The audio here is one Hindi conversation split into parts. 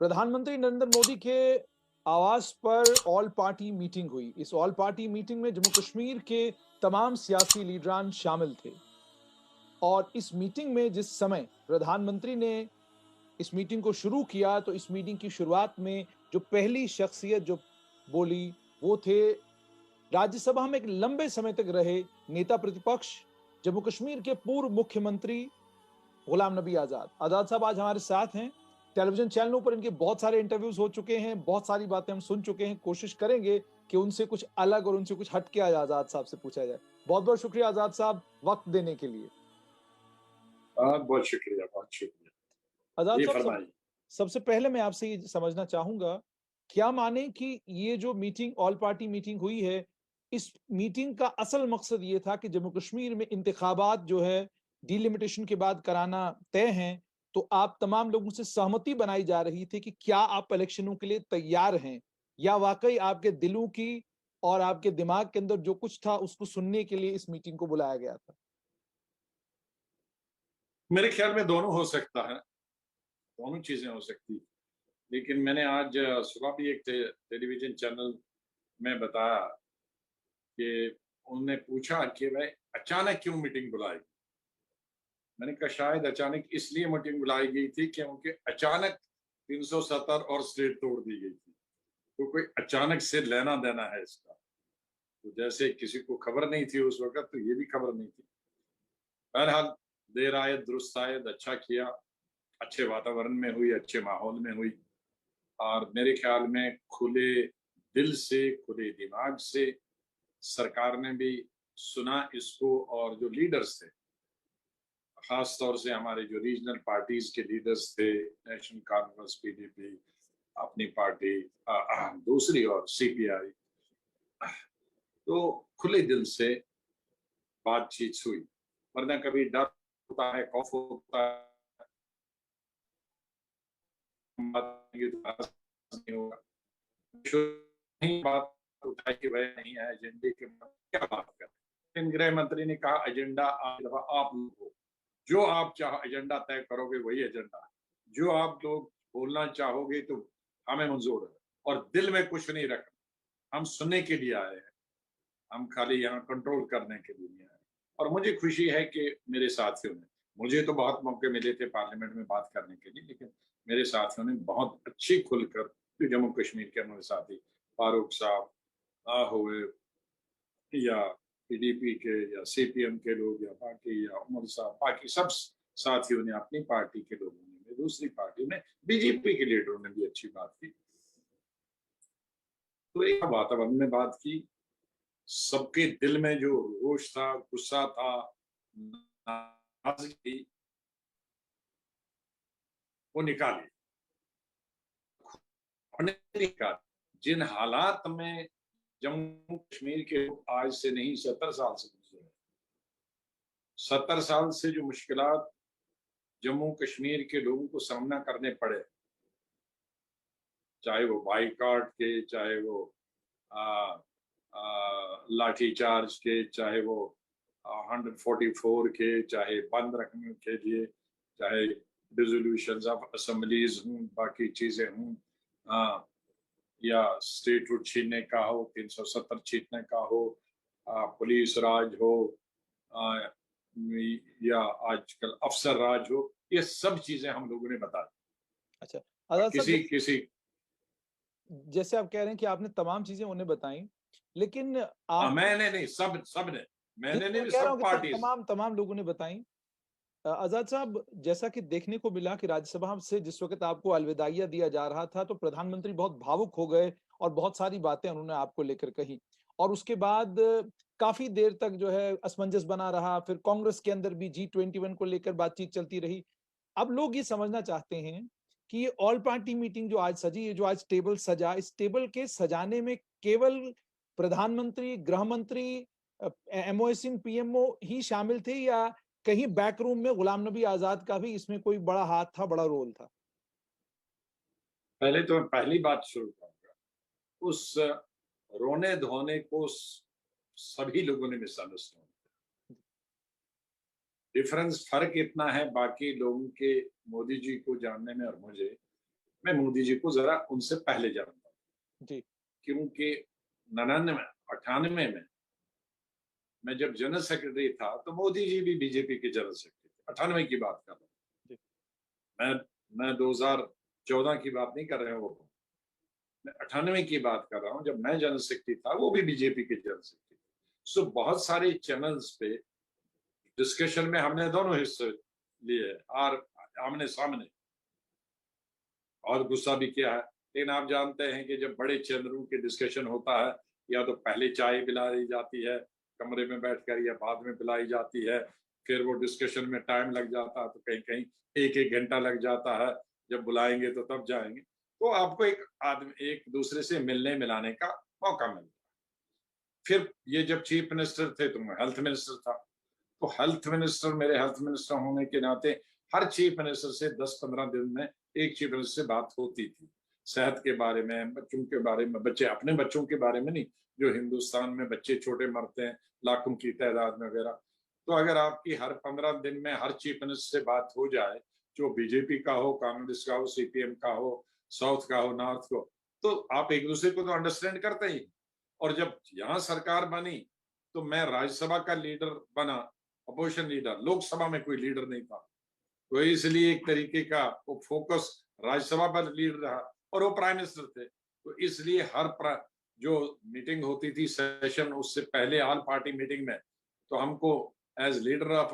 प्रधानमंत्री नरेंद्र मोदी के आवास पर ऑल पार्टी मीटिंग हुई। इस ऑल पार्टी मीटिंग में जम्मू कश्मीर के तमाम सियासी लीडरान शामिल थे और इस मीटिंग में जिस समय प्रधानमंत्री ने इस मीटिंग को शुरू किया तो इस मीटिंग की शुरुआत में जो पहली शख्सियत जो बोली वो थे राज्यसभा में एक लंबे समय तक रहे नेता प्रतिपक्ष जम्मू कश्मीर के पूर्व मुख्यमंत्री गुलाम नबी आजाद। आजाद साहब आज हमारे साथ हैं। टेलीविजन चैनलों पर इनके बहुत सारे इंटरव्यूज हो चुके हैं, बहुत सारी बातें हम सुन चुके हैं। कोशिश करेंगे कि उनसे कुछ अलग और उनसे कुछ हटके आज आजाद साहब से पूछा जाए। बहुत बहुत शुक्रिया आजाद साहब वक्त देने के लिए। बहुत शुक्रिया, बहुत शुक्रिया। आजाद ये साहब सबसे पहले मैं आपसे ये समझना चाहूंगा, क्या माने कि ये जो मीटिंग ऑल पार्टी मीटिंग हुई है, इस मीटिंग का असल मकसद ये था कि जम्मू कश्मीर में इंतखाबात जो है डिलिमिटेशन के बाद कराना तय है, तो आप तमाम लोगों से सहमति बनाई जा रही थी कि क्या आप इलेक्शनों के लिए तैयार हैं, या वाकई आपके दिलों की और आपके दिमाग के अंदर जो कुछ था उसको सुनने के लिए इस मीटिंग को बुलाया गया था? मेरे ख्याल में दोनों हो सकता है, दोनों चीजें हो सकती। लेकिन मैंने आज सुबह भी एक टेलीविजन चैनल में बताया कि उन्होंने पूछा कि भाई अचानक क्यों मीटिंग बुलाई। मैंने कहा शायद अचानक इसलिए मीटिंग बुलाई गई थी क्योंकि अचानक 370 और स्टेट तोड़ दी गई थी, तो कोई अचानक से लेना देना है इसका। तो जैसे किसी को खबर नहीं थी उस वक्त, तो ये भी खबर नहीं थी। बहरहाल देर आयद दुरुस्त आयद, अच्छा किया, अच्छे वातावरण में हुई, अच्छे माहौल में हुई, और मेरे ख्याल में खुले दिल से, खुले दिमाग से सरकार ने भी सुना इसको, और जो लीडर्स थे, खास तौर से हमारे जो रीजनल पार्टीज के लीडर्स थे, नेशनल कॉन्फ्रेंस, पीडीपी, अपनी पार्टी दूसरी, और सीपीआई, तो खुले दिल से बातचीत हुई। वरना कभी डर होता है, खौफ होता है, नहीं होगा, नहीं बात उठाई कि वह नहीं है एजेंडे के, क्या बात कर। लेकिन गृह मंत्री ने कहा एजेंडा आप लोग हो, जो आप चाहो एजेंडा तय करोगे वही एजेंडा है, जो आप लोग बोलना चाहोगे तो हमें मंजूर है, और दिल में कुछ नहीं रखना, हम सुनने के लिए आए हैं, हम खाली यहाँ कंट्रोल करने के लिए नहीं आए। और मुझे खुशी है कि मेरे साथियों ने, मुझे तो बहुत मौके मिले थे पार्लियामेंट में बात करने के लिए, लेकिन मेरे साथियों ने बहुत अच्छी खुलकर, जम्मू कश्मीर के हमारे साथी फारूक साहब हुए, या पीडीपी के, या सीपीएम के लोग, या बाकी, या उमर साहब, बाकी सब साथियों ने, अपनी पार्टी के लोगों ने, दूसरी पार्टी में बीजेपी के लीडरों ने भी अच्छी बात की। तो एक वातावरण में बात की, सबके दिल में जो रोष था, गुस्सा था, नाराजगी, वो निकाली, निकाली। जिन हालात में जम्मू कश्मीर के लोग आज से नहीं 70 साल से गुजरे, 70 साल से जो मुश्किलात जम्मू कश्मीर के लोगों को सामना करने पड़े, चाहे वो बाइकाट के, चाहे वो लाठी चार्ज के, चाहे वो 144 के, चाहे बंद रखने के लिए, चाहे डिसोल्यूशन ऑफ असेंबलीज हूँ, बाकी चीजें हूँ, या स्टेटहुड छीनने का हो, 370 छीनने का हो, पुलिस राज हो, या आजकल अफसर राज हो, ये सब चीजें हम लोगों ने बता दी। अच्छा आजाद किसी साहब, किसी जैसे आप कह रहे हैं कि आपने तमाम चीजें उन्हें बताई, लेकिन आप मैंने नहीं, सब ने, मैंने मैं नहीं, कह रहा सब हूं कि पार्टीज। तमाम तमाम लोगों ने बताई। आजाद साहब, जैसा कि देखने को मिला कि राज्यसभा से जिस वक्त आपको अलविदाइया दिया जा रहा था तो प्रधानमंत्री बहुत भावुक हो गए और बहुत सारी बातें उन्होंने आपको लेकर कही, और उसके बाद काफी देर तक जो है असमंजस बना रहा। फिर कांग्रेस के अंदर भी G21 को लेकर बातचीत चलती रही। अब लोग ये समझना चाहते हैं कि ये ऑल पार्टी मीटिंग जो आज सजी है, जो आज टेबल सजा, इस टेबल के सजाने में केवल प्रधानमंत्री, गृह मंत्री, एमओ सिंह, पीएमओ ही शामिल थे, या कहीं बैक रूम में गुलाम नबी आजाद का भी इसमें कोई बड़ा हाथ था, बड़ा रोल था? पहले तो मैं पहली बात शुरू करूंगा, उस रोने धोने को सभी लोगों ने मिसअंडरस्टैंड। डिफरेंस, फर्क इतना है बाकी लोगों के, मोदी जी को जानने में और मुझे, मैं मोदी जी को जरा उनसे पहले जानता हूँ, जी, क्योंकि 99 98 में मैं जब जनरल सेक्रेटरी था तो मोदी जी भी बीजेपी के जनरल सेक्रेटरी थे। 98 की बात कर रहा हूँ जी, मैं। मैं 2014 की बात नहीं कर रहा हूँ, वो मैं 98 की बात कर रहा हूँ, जब मैं जनरल सेक्रेटरी था वो भी बीजेपी के जनरल सेक्रेटरी थे। सो बहुत सारे चैनल्स पे डिस्कशन में हमने दोनों हिस्से लिए और आमने सामने, और गुस्सा भी किया है। लेकिन आप जानते हैं कि जब बड़े चैनलों के डिस्कशन होता है, या तो पहले चाय पिलाई जाती है कमरे में बैठकर, या बाद में पिलाई जाती है, फिर वो डिस्कशन में टाइम लग जाता है, तो कहीं कहीं एक एक घंटा लग जाता है, जब बुलाएंगे तो तब जाएंगे। तो आपको एक दूसरे से मिलने मिलाने का मौका मिलता है। फिर ये जब चीफ मिनिस्टर थे तो मैं हेल्थ मिनिस्टर था, तो हेल्थ मिनिस्टर, मेरे हेल्थ मिनिस्टर होने के नाते हर चीफ मिनिस्टर से 10-15 दिन में एक चीफ मिनिस्टर से बात होती थी, सेहत के बारे में, बच्चों के बारे में, बच्चे अपने बच्चों के बारे में नहीं, जो हिंदुस्तान में बच्चे छोटे मरते हैं लाखों की तादाद में वगैरह। तो अगर आपकी हर 15 दिन में हर चीफ मिनिस्टर से बात हो जाए, जो बीजेपी का हो, कांग्रेस का हो, सीपीएम का हो, साउथ का हो, नॉर्थ को, तो आप एक दूसरे को तो अंडरस्टैंड करते ही। और जब यहाँ सरकार बनी तो मैं राज्यसभा का लीडर बना, अपोजिशन लीडर, लोकसभा में कोई लीडर नहीं था, तो इसलिए एक तरीके का वो फोकस राज्यसभा पर लीडर रहा, और वो प्राइम मिनिस्टर थे, तो इसलिए जो मीटिंग होती थी सेशन, उससे पहले ऑल पार्टी मीटिंग में, तो हमको एज लीडर ऑफ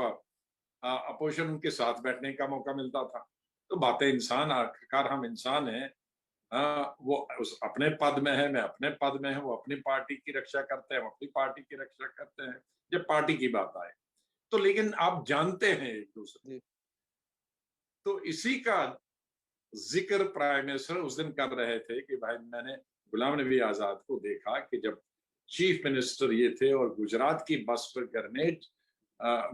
अपोजिशन उनके साथ बैठने का मौका मिलता था। तो बातें, इंसान आखिरकार हम इंसान हैं। वो उस अपने पद में है, मैं अपने पद में हूँ, वो अपनी पार्टी की रक्षा करते हैं, हम अपनी पार्टी की रक्षा करते हैं, जब पार्टी की बात आए तो। लेकिन आप जानते हैं एक दूसरे, जी, तो इसी का जिक्र प्राइम मिनिस्टर उस दिन कर रहे थे कि भाई मैंने गुलाम नबी आजाद को देखा कि जब चीफ मिनिस्टर ये थे और गुजरात की बस पर ग्रेनेड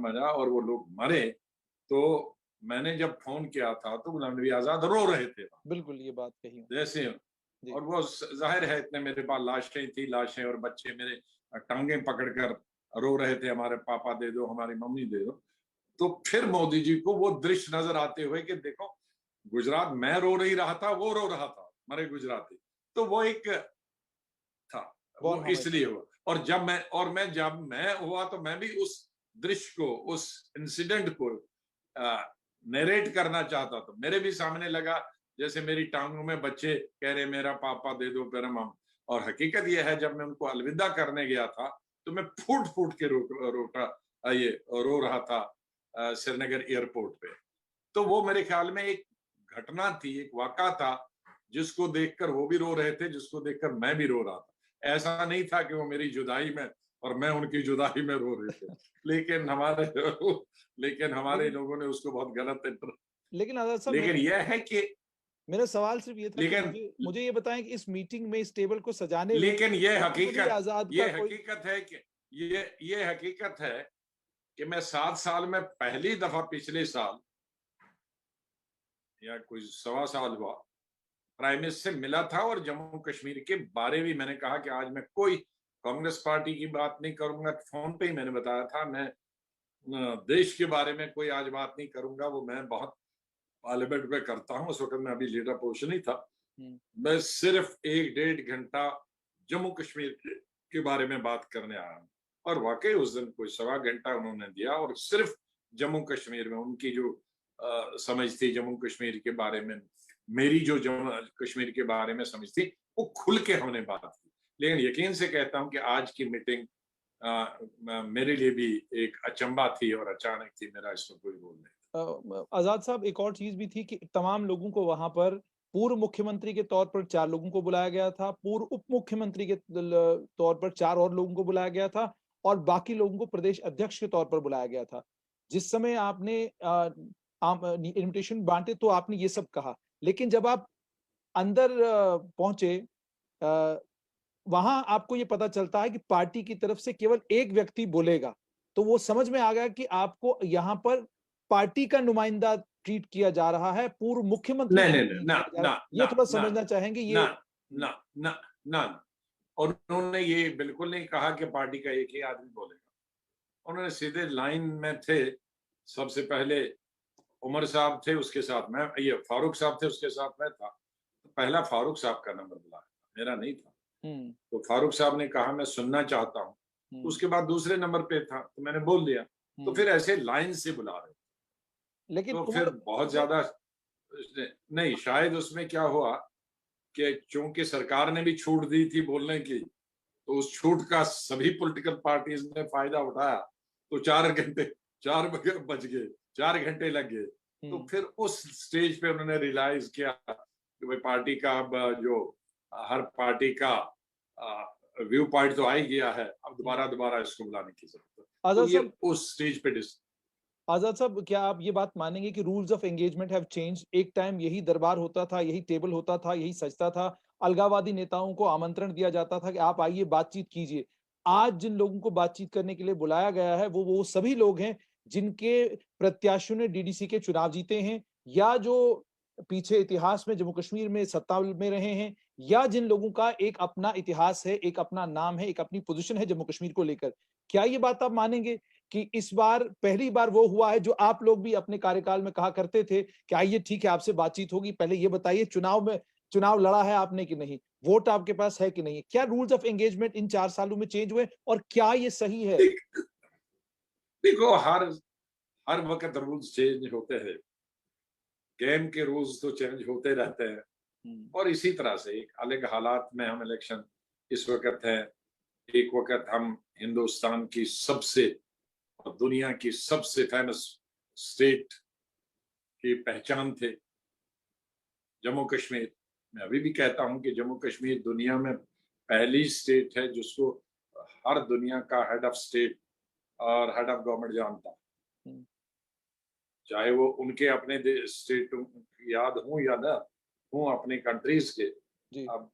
मरा और वो लोग मरे, तो मैंने जब फोन किया था तो गुलाम नबी आजाद रो रहे थे बिल्कुल ये बात कही हूँ। जैसे। जी, और वो जाहिर है, इतने मेरे पास लाशें थी, लाशें और बच्चे मेरे टांगे पकड़कर रो रहे थे, हमारे पापा दे दो, हमारी मम्मी दे दो। तो फिर मोदी जी को वो दृश्य नजर आते हुए कि देखो, गुजरात मैं रो नहीं रहा था, वो रो रहा था, मरे गुजराती। तो वो एक था, बहुत वो हमें इसलिए हुआ। और जब मैं हुआ तो मैं भी उस दृश्य को, उस इंसिडेंट को नरेट करना चाहता था। मेरे भी सामने लगा जैसे मेरी टांगों में बच्चे कह रहे मेरा पापा दे दो, मेरा मम। और हकीकत यह है, जब मैं उनको अलविदा करने गया था तो मैं फूट फूट के ये रो रहा था श्रीनगर एयरपोर्ट पे। तो वो मेरे ख्याल में एक घटना थी, एक वाक़ा था, जिसको देखकर वो भी रो रहे थे, जिसको देखकर मैं भी रो रहा था। ऐसा नहीं था कि वो मेरी जुदाई में और मैं उनकी जुदाई में रो रहे थे। लेकिन हमारे लेकिन हमारे लेकिन लोगों ने उसको बहुत गलत इंटर। लेकिन आज़ाद साहब, लेकिन यह है कि मेरा सवाल सिर्फ ये था कि लेकिन मुझे मुझे ये बताएं कि इस मीटिंग में, इस टेबल को सजाने में लेकिन गुलाम नबी आजाद का ये कोई। हकीकत है कि ये हकीकत है कि मैं 7 साल में पहली दफा पिछले साल, या कोई सवा साल हुआ, प्राइम मिनिस्टर से मिला था, और जम्मू कश्मीर के बारे में मैंने कहा कि आज मैं कोई कांग्रेस पार्टी की बात नहीं करूंगा। फोन पे ही मैंने बताया था, मैं देश के बारे में कोई आज बात नहीं करूंगा, वो मैं बहुत पार्लियामेंट में करता हूँ, उस वक्त मैं अभी लीडर पोजिशन ही था। हम्म, मैं सिर्फ 1-1.5 घंटा जम्मू कश्मीर के बारे में बात करने आया हूँ। और वाकई उस दिन कोई सवा घंटा उन्होंने दिया, और सिर्फ जम्मू कश्मीर में उनकी जो समझ थी जम्मू कश्मीर के बारे में, मेरी जो जम्मू कश्मीर के बारे में समझ थी, वो खुल के हमने बात की। लेकिन यकीन से कहता हूँ कि आज की मीटिंग मेरे लिए भी एक अचंबा थी, और अचानक थी, मेरा इसमें कोई रोल नहीं। आजाद साहब, एक और चीज भी थी कि तमाम लोगों को वहां पर पूर्व मुख्यमंत्री के तौर पर 4 लोगों को बुलाया गया था, पूर्व उप मुख्यमंत्री के तौर पर 4 और लोगों को बुलाया गया था, और बाकी लोगों को प्रदेश अध्यक्ष के तौर पर बुलाया गया था। जिस समय आपने इनविटेशन बांटे तो आपने ये सब कहा, लेकिन जब आप अंदर पहुंचे, वहां आपको ये पता चलता है कि पार्टी की तरफ से केवल एक व्यक्ति बोलेगा, तो वो समझ में आ गया कि आपको यहाँ पर पार्टी का नुमाइंदा ट्रीट किया जा रहा है, पूर्व मुख्यमंत्री नहीं ट्रीट नहीं नहीं, नहीं ना किया जा ना रहा। ये ना थोड़ा ना समझना चाहेंगे ना ये। ना ना ना। और उन्होंने ये बिल्कुल नहीं कहा कि पार्टी का एक ही आदमी बोलेगा। उन्होंने सीधे लाइन में थे। सबसे पहले उमर साहब थे, उसके साथ मैं, ये फारूक साहब थे, उसके साथ मैं था। पहला फारूक साहब का नंबर बुलाया, मेरा नहीं था। हम्म। तो फारूक साहब ने कहा मैं सुनना चाहता हूँ। तो उसके बाद दूसरे नंबर पे था, तो मैंने बोल दिया। तो फिर ऐसे लाइन से बुला रहे। लेकिन तो फिर उम्र बहुत ज्यादा नहीं, शायद उसमें क्या हुआ कि चूंकि सरकार ने भी छूट दी थी बोलने की, तो उस छूट का सभी पॉलिटिकल पार्टीज ने फायदा उठाया। तो 4 घंटे, 4 बज गए, 4 घंटे लग गए। तो फिर उस स्टेज पे उन्होंने रियलाइज किया कि भाई पार्टी का अब जो हर पार्टी का व्यू पॉइंट तो आ ही गया है, अब दोबारा दोबारा इसको बुलाने की जरूरत है। तो आजाद ये साहब, उस स्टेज पे आजाद साहब, क्या आप ये बात मानेंगे कि rules of engagement have change? एक टाइम यही दरबार होता था, यही टेबल होता था, यही सजता था, अलगाववादी नेताओं को आमंत्रण दिया जाता था कि आप आइए बातचीत कीजिए। आज जिन लोगों को बातचीत करने के लिए बुलाया गया है वो सभी लोग हैं जिनके प्रत्याशियों ने डीडीसी के चुनाव जीते हैं, या जो पीछे इतिहास में जम्मू कश्मीर में सत्ता में रहे हैं, या जिन लोगों का एक अपना इतिहास है, एक अपना नाम है, एक अपनी पोजीशन है जम्मू कश्मीर को लेकर। क्या ये बात आप मानेंगे कि इस बार पहली बार वो हुआ है जो आप लोग भी अपने कार्यकाल में कहा करते थे कि आइए ठीक है आपसे बातचीत होगी, पहले ये बताइए चुनाव लड़ा है आपने कि नहीं, वोट आपके पास है कि नहीं? क्या रूल्स ऑफ एंगेजमेंट इन 4 सालों में चेंज हुए और क्या ये सही है? डिस्कस। देखो, हर हर वक्त रूल्स चेंज होते हैं, गेम के रूल्स तो चेंज होते रहते हैं। और इसी तरह से एक अलग हालात में हम इलेक्शन इस वक्त है। एक वक्त हम हिंदुस्तान की सबसे और दुनिया की सबसे फेमस स्टेट की पहचान थे, जम्मू कश्मीर। मैं अभी भी कहता हूं कि जम्मू कश्मीर दुनिया में पहली स्टेट है जिसको हर दुनिया का हेड ऑफ स्टेट और हेड ऑफ गवर्नमेंट जानता है, चाहे वो उनके अपने स्टेट याद हो या ना हो, अपनी कंट्रीज के। जी। अब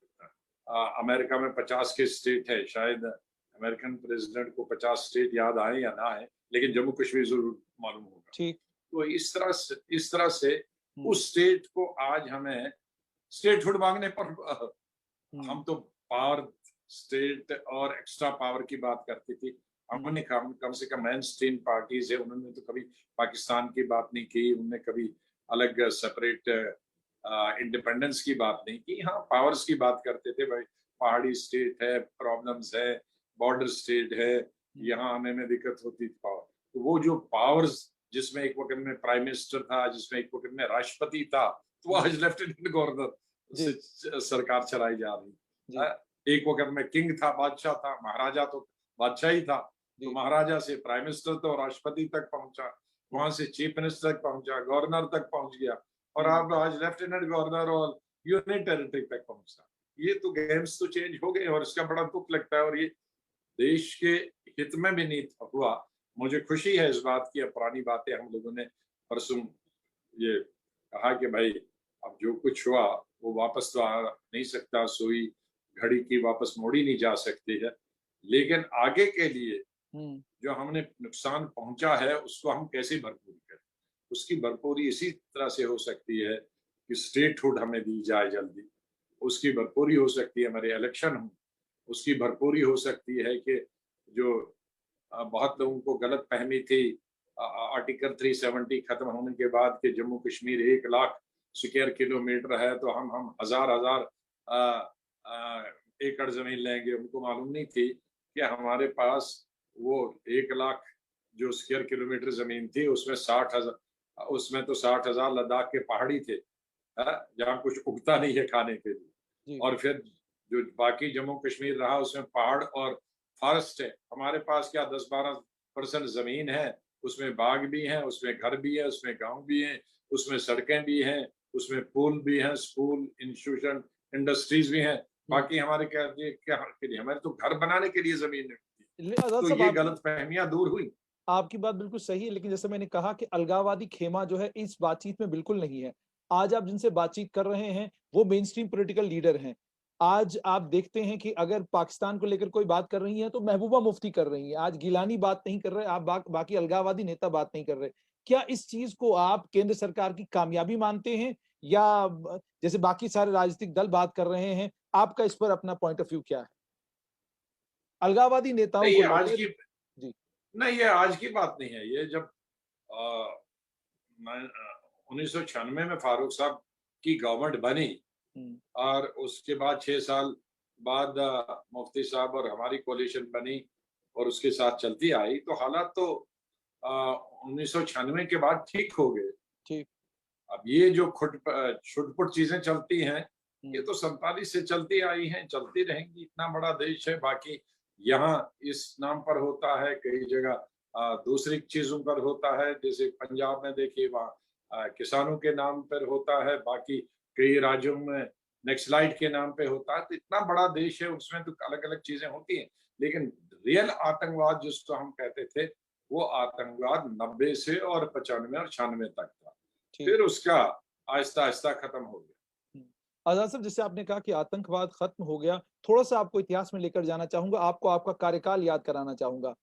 अमेरिका में 50 के स्टेट है, शायद अमेरिकन प्रेसिडेंट को 50 स्टेट याद आए या ना आए, लेकिन जम्मू कश्मीर जरूर मालूम होगा। ठीक। तो इस तरह से उस स्टेट को आज हमें स्टेटहुड मांगने पर हम तो पावर स्टेट और एक्स्ट्रा पावर की बात करती थी। हमने कम से कम मेन स्ट्रीम पार्टीज है, उन्होंने तो कभी पाकिस्तान की बात नहीं की, उन्होंने कभी अलग सेपरेट इंडिपेंडेंस की बात नहीं की। हाँ, पावर्स की बात करते थे, भाई पहाड़ी स्टेट है, प्रॉब्लम्स है, बॉर्डर स्टेट है, यहाँ आने में दिक्कत होती थी पावर। तो वो जो पावर्स, जिसमें एक वक्त में प्राइम मिनिस्टर था, जिसमें एक वक्त में राष्ट्रपति था, तो आज लेफ्टिनेंट गवर्नर से सरकार चलाई जा रही है। एक वक्त में किंग था, बादशाह था, महाराजा तो बादशाह ही था, तो महाराजा से प्राइम मिनिस्टर तो राष्ट्रपति तक पहुंचा, वहां से चीफ मिनिस्टर तक पहुंचा, गवर्नर तक पहुंच गया, और अब आज लेफ्टिनेंट गवर्नर और यूनियन टेरिटरी तक पहुंचा। ये तो गेम्स तो चेंज हो गए और इसका बड़ा दुख लगता है, और ये देश के हित में भी नहीं हुआ। मुझे खुशी है इस बात की, अब पुरानी बातें हम लोगों ने परसों ये कहा कि भाई अब जो कुछ हुआ वो वापस तो आ नहीं सकता, सुई घड़ी की वापस मोड़ी नहीं जा सकती है, लेकिन आगे के लिए जो हमने नुकसान पहुंचा है उसको हम कैसे भरपूर करें। उसकी भरपूरी इसी तरह से हो सकती है कि स्टेटहुड हमें दी जाए जल्दी, उसकी भरपूरी हो सकती है हमारे इलेक्शन हो, उसकी भरपूरी हो सकती है कि जो बहुत लोगों को गलत फहमी थी आर्टिकल 370 खत्म होने के बाद कि जम्मू कश्मीर 1 लाख स्क्वायर किलोमीटर है तो हम हजार हजार एकड़ जमीन लेंगे। उनको मालूम नहीं थी कि हमारे पास वो 1 लाख जो स्क्वायर किलोमीटर जमीन थी उसमें 60,000, उसमें तो 60,000 लद्दाख के पहाड़ी थे, जहाँ कुछ उगता नहीं है खाने के लिए। और फिर जो बाकी जम्मू कश्मीर रहा उसमें पहाड़ और फॉरेस्ट है। हमारे पास क्या 10-12% जमीन है, उसमें बाग भी हैं, उसमें घर भी है, उसमें गांव भी हैं, उसमें सड़कें भी हैं, उसमें पुल भी हैं, स्कूल, इंस्टीट्यूशन, इंडस्ट्रीज भी हैं। बाकी हमारे क्या के लिए हमारे तो घर बनाने के लिए जमीन नहीं, आजाद तो साहब, ये गलत फहमियां दूर हुई। आपकी बात बिल्कुल सही है, लेकिन जैसे मैंने कहा कि अलगाववादी खेमा जो है इस बातचीत में बिल्कुल नहीं है। आज आप जिनसे बातचीत कर रहे हैं वो मेन स्ट्रीम पॉलिटिकल लीडर हैं। आज आप देखते हैं कि अगर पाकिस्तान को लेकर कोई बात कर रही है तो महबूबा मुफ्ती कर रही हैं। आज गिलानी बात नहीं कर रहे, आप बाकी अलगाववादी नेता बात नहीं कर रहे। क्या इस चीज को आप केंद्र सरकार की कामयाबी मानते हैं, या जैसे बाकी सारे राजनीतिक दल बात कर रहे हैं, आपका इस पर अपना पॉइंट ऑफ व्यू क्या है अलगाववादी नेताओं नहीं को ये आज लेकर? की जी। नहीं, ये आज की बात नहीं है। ये जब 1996 में फारूक साहब की गवर्नमेंट बनी और उसके बाद 6 साल बाद मुफ्ती साहब और हमारी कोalition बनी और उसके साथ चलती आई, तो हालात तो 1996 के बाद ठीक हो गए। ठीक। अब ये जो छुटपुट चीजें चलती हैं, ये हम्म। तो 47 से चलती आई हैं, चलती रहेंगी। इतना बड़ा देश है, बाकी यहाँ इस नाम पर होता है, कई जगह दूसरी चीजों पर होता है। जैसे पंजाब में देखिए, वहाँ किसानों के नाम पर होता है, बाकी कई राज्यों में नक्सलाइट के नाम पे होता है। तो इतना बड़ा देश है, उसमें तो अलग अलग चीजें होती हैं, लेकिन रियल आतंकवाद जिसको हम कहते थे, वो आतंकवाद 90 से और 95 और 96 तक था। ठीक। फिर उसका आहिस्ता आहिस्ता खत्म हो गया। हम्म। आजाद साहब, जैसे आपने कहा कि आतंकवाद खत्म हो गया, थोड़ा सा आपको इतिहास में लेकर जाना चाहूंगा, आपको आपका कार्यकाल याद कराना चाहूंगा।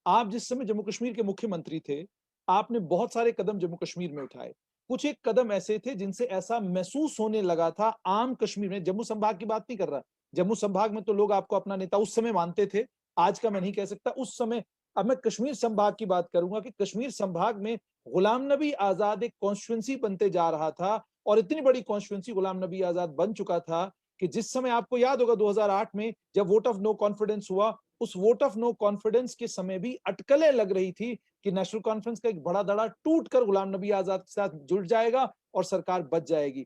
आप जिस समय जम्मू कश्मीर के मुख्यमंत्री थे, आपने बहुत सारे कदम जम्मू कश्मीर में उठाए। कुछ एक कदम ऐसे थे जिनसे ऐसा महसूस होने लगा था आम कश्मीर में, जम्मू संभाग की बात नहीं कर रहा, जम्मू संभाग में तो लोग आपको अपना नेता उस समय मानते थे, आज का मैं नहीं कह सकता, उस समय। अब मैं कश्मीर संभाग की बात करूंगा कि कश्मीर संभाग में गुलाम नबी आजाद एक कॉन्स्टिट्यूंसी बनते जा रहा था, और इतनी बड़ी कॉन्स्टिट्यूंसी गुलाम नबी आजाद बन चुका था कि जिस समय आपको याद होगा 2008 में जब वोट ऑफ नो कॉन्फिडेंस हुआ, उस वोट ऑफ नो कॉन्फिडेंस के समय भी अटकलें लग रही थी कि नेशनल कॉन्फ्रेंस का एक बड़ा दड़ा टूटकर गुलाम नबी आजाद के साथ जुड़ जाएगा और सरकार बच जाएगी।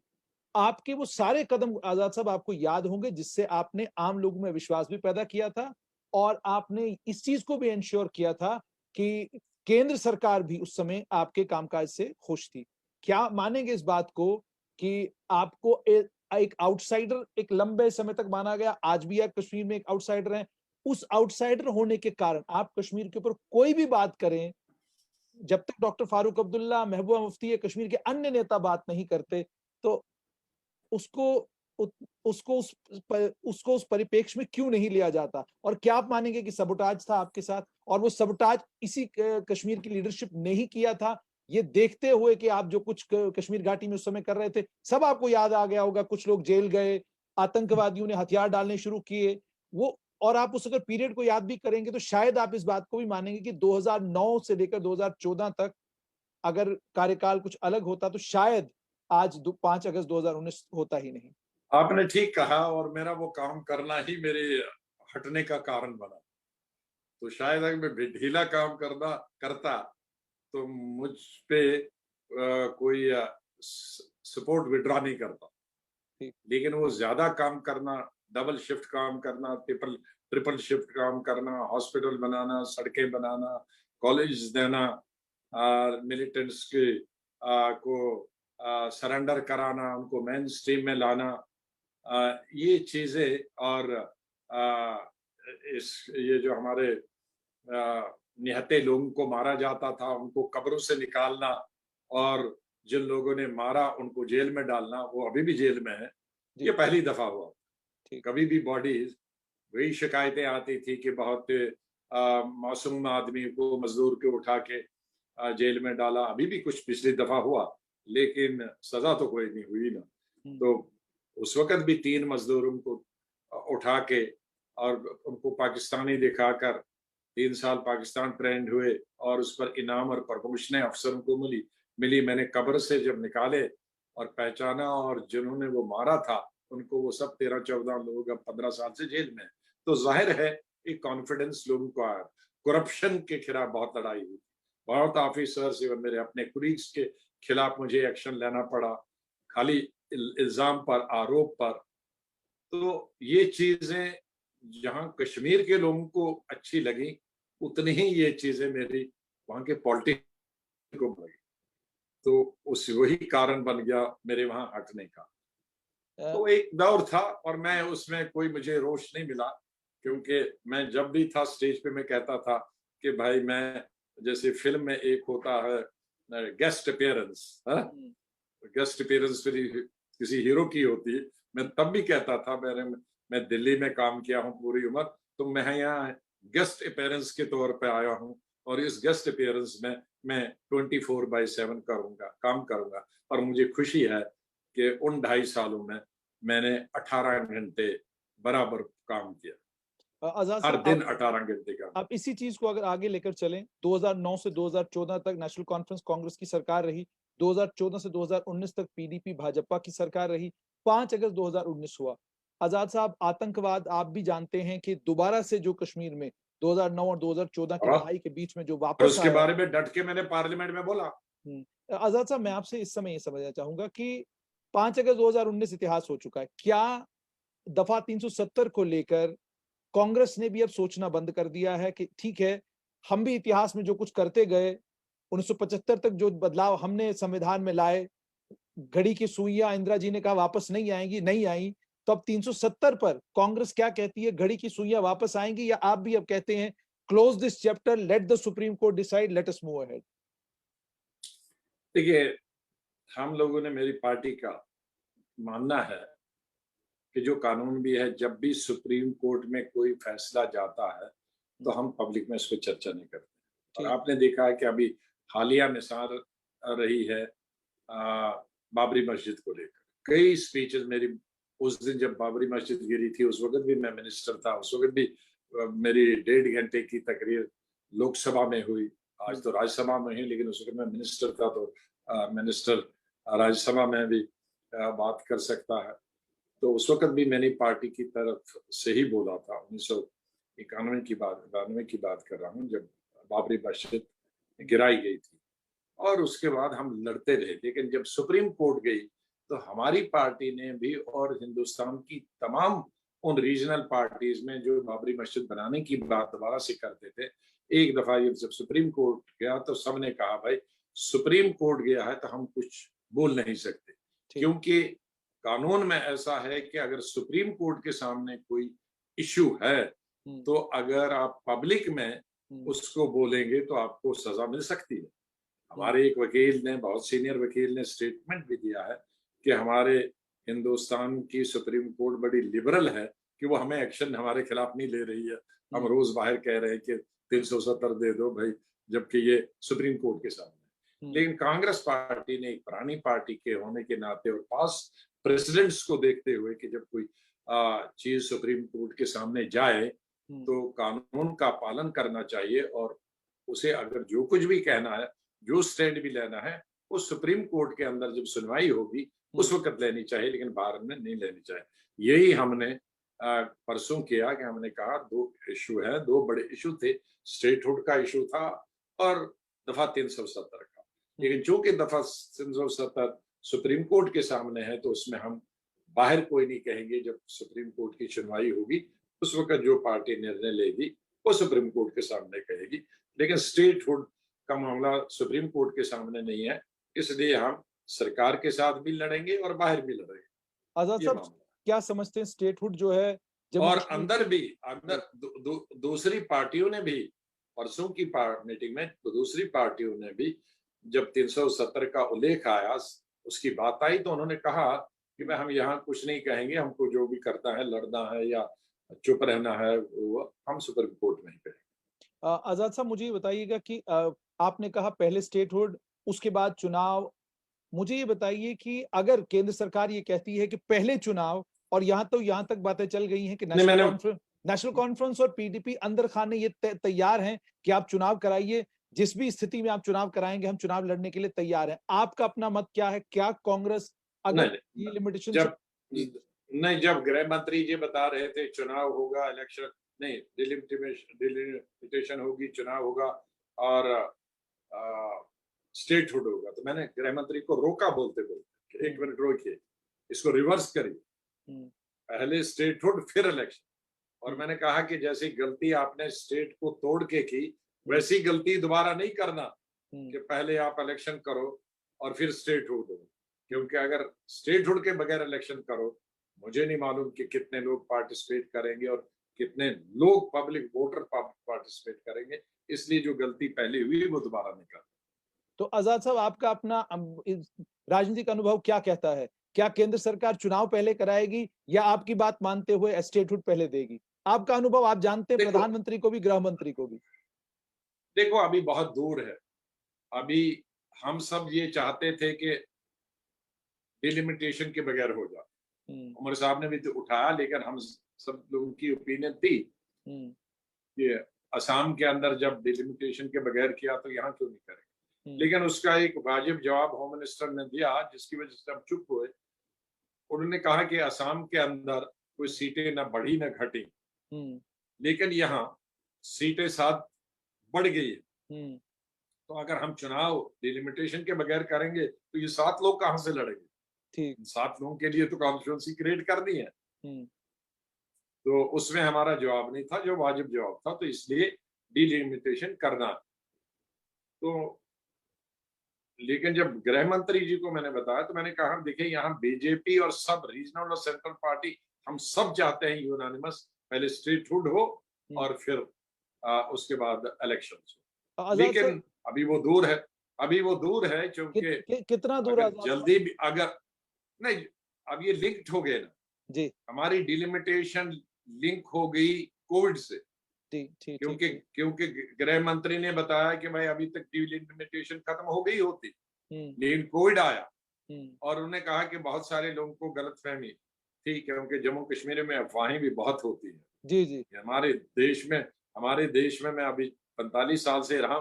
आपके वो सारे कदम आजाद साहब आपको याद होंगे, जिससे आपने आम लोगों में विश्वास भी पैदा किया था, और आपने इस चीज को भी इंश्योर किया था कि केंद्र सरकार भी उस समय आपके कामकाज से खुश थी। क्या मानेंगे इस बात को कि आपको एक आउटसाइडर एक लंबे समय तक माना गया, आज भी आप कश्मीर में एक आउटसाइडर हैं। उस आउटसाइडर होने के कारण आप कश्मीर के ऊपर कोई भी बात करें, जब तक डॉक्टर फारूक अब्दुल्ला, महबूबा मुफ्ती या कश्मीर के अन्य नेता बात नहीं करते, तो उसको उसको उस परिप्रेक्ष्य में क्यों नहीं लिया जाता? और क्या आप मानेंगे कि सबोटाज था आपके साथ, और वो सबोटाज इसी कश्मीर की लीडरशिप ने ही किया था? ये देखते हुए कि आप जो कुछ कश्मीर घाटी में उस समय कर रहे थे, सब आपको याद आ गया होगा, कुछ लोग जेल गए, आतंकवादियों ने हथियार डालने शुरू किए, वो, और आप उस अगर पीरियड को याद भी करेंगे तो शायद आप इस बात को भी मानेंगे कि 2009 से लेकर 2014 तक अगर कार्यकाल कुछ अलग होता तो शायद आज 5 अगस्त 2019 होता ही नहीं। आपने ठीक कहा, और मेरा वो काम करना ही मेरे हटने का कारण बना। तो शायद अगर मैं ढीला काम करना करता, तो मुझ पे कोई सपोर्ट विड्रॉ नहीं करता। ठीक। लेकिन वो ज्यादा काम करना, डबल शिफ्ट काम करना, ट्रिपल ट्रिपल शिफ्ट काम करना, हॉस्पिटल बनाना, सड़कें बनाना, कॉलेज देना, मिलिटेंट्स के को सरेंडर कराना, उनको मेन स्ट्रीम में लाना, ये चीजें, और ये जो हमारे निहत्थे लोगों को मारा जाता था, उनको कब्रों से निकालना, और जिन लोगों ने मारा उनको जेल में डालना, वो अभी भी जेल में है। ये जी। पहली दफा हुआ। ठीक। कभी भी बॉडीज, वही शिकायतें आती थी कि बहुत मासूम आदमी को, मजदूर को उठा के जेल में डाला। अभी भी कुछ पिछली दफा हुआ, लेकिन सजा तो कोई नहीं हुई ना। हम्म। तो उस वक्त भी 3 मजदूरों को उठा के और उनको पाकिस्तानी दिखाकर 3 साल पाकिस्तान ट्रेंड हुए, और उस पर इनाम और प्रमोशनें अफसरों को मिली। मैंने कब्र से जब निकाले और पहचाना, और जिन्होंने वो मारा था उनको, वो सब 13-14 लोग अब 15 साल से जेल में हैं। तो जाहिर है एक कॉन्फिडेंस लोगों को आया। करप्शन के खिलाफ बहुत लड़ाई हुई, बहुत ऑफिसर्स एवं मेरे अपने कुलीग्स के खिलाफ मुझे एक्शन लेना पड़ा, खाली इल्जाम पर, आरोप पर। तो ये चीजें जहां कश्मीर के लोगों को अच्छी लगी, उतनी ही ये चीजें मेरी वहां के पॉलिटिक्स को लगी। तो उस वही कारण बन गया मेरे वहां हटने का। अ, तो एक दौर था, और मैं उसमें कोई मुझे रोष नहीं मिला, क्योंकि मैं जब भी था स्टेज पे मैं कहता था कि भाई, मैं, जैसे फिल्म में एक होता है गेस्ट अपीयरेंस, हम्म। गेस्ट अपीयरेंस किसी हीरो की होती है। मैं तब भी कहता था, मैं दिल्ली में काम किया हूँ पूरी उम्र, तो मैं यहाँ गेस्ट अपीयरेंस के तौर पे आया हूँ, और इस गेस्ट अपीयरेंस में मैं 24/7 काम करूंगा। और मुझे खुशी है कि उन 2.5 सालों में मैंने 18 घंटे बराबर काम किया, आजाद हर साहब, दिन 18 घंटे काम। आप इसी चीज को अगर आगे लेकर चलें, 2009 से 2014 तक नेशनल कॉन्फ्रेंस कांग्रेस की सरकार रही, 2014 से 2019 तक पीडीपी भाजपा की सरकार रही, 5 अगस्त 2019 हुआ। आजाद साहब, आतंकवाद आप भी जानते हैं कि दोबारा से जो कश्मीर में 2009 और 2014 की और लड़ाई के बीच में जो और वापस उसके आया। बारे में डट के मैंने पार्लियामेंट में बोला। आजाद साहब, मैं आपसे इस समय ये समझना चाहूंगा कि 5 अगस्त 2019 इतिहास हो चुका है। क्या दफा 370 को लेकर कांग्रेस ने भी अब सोचना बंद कर दिया है कि ठीक है, हम भी इतिहास में जो कुछ करते गए, 1975 तक जो बदलाव हमने संविधान में लाए, घड़ी की सुइयां इंदिरा जी ने कहा वापस नहीं आएंगी, नहीं आई, तो अब 370 पर कांग्रेस क्या कहती है? घड़ी की सुइयां वापस आएंगी, या आप भी अब कहते हैं close this chapter, let the supreme court decide, let us move ahead? देखिए, हम लोगों ने, मेरी पार्टी का मानना है कि जो कानून भी है, जब भी सुप्रीम कोर्ट में कोई फैसला जाता है तो हम पब्लिक में इस पर चर्चा नहीं करते। और ठीक। आपने देखा है कि अभी हालिया मिसाल रही है बाबरी मस्जिद को लेकर। कई स्पीचेस मेरी, उस दिन जब बाबरी मस्जिद गिरी थी उस वक्त भी मैं मिनिस्टर था, उस वक्त भी मेरी 1.5 घंटे की तकरीर लोकसभा में हुई। आज तो राज्यसभा में हुई, लेकिन उस वक्त मैं मिनिस्टर था तो मिनिस्टर राज्यसभा में भी बात कर सकता है। तो उस वक्त भी मैंने पार्टी की तरफ से ही बोला था। 1991 की बात, 92 की बात कर रहा हूँ, जब बाबरी मस्जिद गिराई गई थी। और उसके बाद हम लड़ते रहे, लेकिन जब सुप्रीम कोर्ट गई तो हमारी पार्टी ने भी, और हिंदुस्तान की तमाम उन रीजनल पार्टीज में जो बाबरी मस्जिद बनाने की बात दोबारा से करते थे, एक दफा ये जब सुप्रीम कोर्ट गया तो सबने कहा भाई सुप्रीम कोर्ट गया है तो हम कुछ बोल नहीं सकते, क्योंकि कानून में ऐसा है कि अगर सुप्रीम कोर्ट के सामने कोई इश्यू है तो अगर आप पब्लिक में उसको बोलेंगे तो आपको सजा मिल सकती है। हमारे एक वकील ने, बहुत सीनियर वकील ने स्टेटमेंट भी दिया है कि हमारे हिंदुस्तान की सुप्रीम कोर्ट बड़ी लिबरल है कि वो हमें एक्शन हमारे खिलाफ नहीं ले रही है। हम रोज बाहर कह रहे हैं कि 370 दे दो भाई, जबकि ये सुप्रीम कोर्ट के सामने। लेकिन कांग्रेस पार्टी ने, एक पुरानी पार्टी के होने के नाते और पास प्रेसिडेंट्स को देखते हुए कि जब कोई चीज सुप्रीम कोर्ट के सामने जाए तो कानून का पालन करना चाहिए, और उसे अगर जो कुछ भी कहना है, जो स्टैंड भी लेना है, वो सुप्रीम कोर्ट के अंदर जब सुनवाई होगी उस वक्त लेनी चाहिए, लेकिन बाहर में नहीं लेनी चाहिए। यही हमने परसों किया कि हमने कहा दो इशू है, दो बड़े इशू थे, स्टेटहुड का इशू था और दफा 370 का। लेकिन चूंकि दफा 370 सुप्रीम कोर्ट के सामने है तो उसमें हम बाहर कोई नहीं कहेंगे। जब सुप्रीम कोर्ट की सुनवाई होगी उस वक्त जो पार्टी निर्णय लेगी वो सुप्रीम कोर्ट के सामने कहेगी। लेकिन स्टेटहुड का मामला सुप्रीम कोर्ट के सामने नहीं है, इसलिए हम सरकार के साथ भी लड़ेंगे और बाहर भी लड़ेंगे। आजाद ये साहब, मामला क्या समझते हैं स्टेटहुड जो है जम्मू और कश्मीर अंदर भी, अंदर दूसरी पार्टियों ने भी, परसों की मीटिंग में तो दूसरी पार्टियों ने भी जब 370 का उल्लेख आया, उसकी बात आई, तो उन्होंने कहा कि भाई हम यहाँ कुछ नहीं कहेंगे, हमको जो भी करना है, लड़ना है या चुप रहना है, वो हम सुप्रीम कोर्ट में ही करेंगे। आजाद साहब, मुझे ये बताइएगा कि आपने कहा पहले स्टेटहुड, उसके बाद चुनाव। मुझे ये बताइए कि अगर केंद्र सरकार ये कहती है कि पहले चुनाव, और यहाँ तक बातें चल गई हैं कि नहीं, मैंने नेशनल कॉन्फ्रेंस और पीडीपी अंदर खाने ये तैयार हैं कि आप चुनाव कराइए, जिस भी स्थिति में आप चुनाव कराएंगे हम चुनाव लड़ने के लिए तैयार हैं। आपका अपना मत क्या है? क्या कांग्रेस अगर नहीं, ये लिमिटेशन जब नहीं, जब गृह मंत्री जी बता रहे थे चुनाव होगा, इलेक्शन नहीं, डिलिमिटेशन होगी, चुनाव होगा और स्टेटहुड होगा, तो मैंने गृह मंत्री को रोका बोलते बोलते, एक मिनट रोकिए, इसको रिवर्स करिए, पहले स्टेटहुड फिर इलेक्शन। और मैंने कहा कि जैसी गलती आपने स्टेट को तोड़ के की, वैसी गलती दोबारा नहीं करना कि पहले आप इलेक्शन करो और फिर स्टेटहुड हो, क्योंकि अगर स्टेटहुड के बगैर इलेक्शन करो, मुझे नहीं मालूम कि कितने लोग पार्टिसिपेट करेंगे और कितने लोग पब्लिक वोटर पार्टिसिपेट करेंगे। इसलिए जो गलती पहले हुई वो दोबारा नहीं करना। तो आजाद साहब, आपका अपना राजनीतिक अनुभव क्या कहता है? क्या केंद्र सरकार चुनाव पहले कराएगी या आपकी बात मानते हुए स्टेटहुड पहले देगी? आपका अनुभव, आप जानते हैं देखो, प्रधानमंत्री को भी, गृह मंत्री को भी। देखो अभी बहुत दूर है। अभी हम सब ये चाहते थे कि डिलिमिटेशन के बगैर हो जाए। उमर साहब ने भी तो उठाया, लेकिन हम सब लोगों की ओपिनियन थी कि असम के अंदर जब डिलिमिटेशन के बगैर किया तो यहाँ क्यों नहीं करेंगे। लेकिन उसका एक वाजिब जवाब होम मिनिस्टर ने दिया, जिसकी वजह से हम चुप हुए। उन्होंने कहा कि असम के अंदर कोई सीटें न बढ़ी न घटी, लेकिन यहाँ सीटें 7 बढ़ गई है। तो अगर हम चुनाव डिलिमिटेशन के बगैर करेंगे तो ये 7 लोग कहाँ से लड़ेंगे? ठीक। 7 लोगों के लिए तो कॉन्स्टिट्यूंसी क्रिएट करनी है। तो उसमें हमारा जवाब नहीं था, जो वाजिब जवाब था, तो इसलिए डिलिमिटेशन करना। तो लेकिन जब गृह मंत्री जी को मैंने बताया तो मैंने कहा देखिए यहाँ बीजेपी और सब रीजनल और सेंट्रल पार्टी हम सब चाहते हैं यूनानिमस पहले स्टेटहुड हो और फिर उसके बाद इलेक्शन हो। आजाद सर, लेकिन अभी वो दूर है, अभी वो दूर है क्योंकि कितना दूर अगर आजाद जल्दी भी अगर नहीं, अब ये लिंक्ड हो गए ना जी, हमारी डिलिमिटेशन लिंक हो गई कोविड से। ठीक क्योंकि ठीक। क्योंकि गृह मंत्री ने बताया कि भाई अभी तक डिलिमिटेशन खत्म हो गई होती, लेकिन कोविड आया और उन्होंने कहा कि बहुत सारे लोगों को गलतफहमी थी क्योंकि जम्मू कश्मीर में अफवाहें भी बहुत होती हैं। जी जी। हमारे देश में मैं अभी 45 साल से रहा,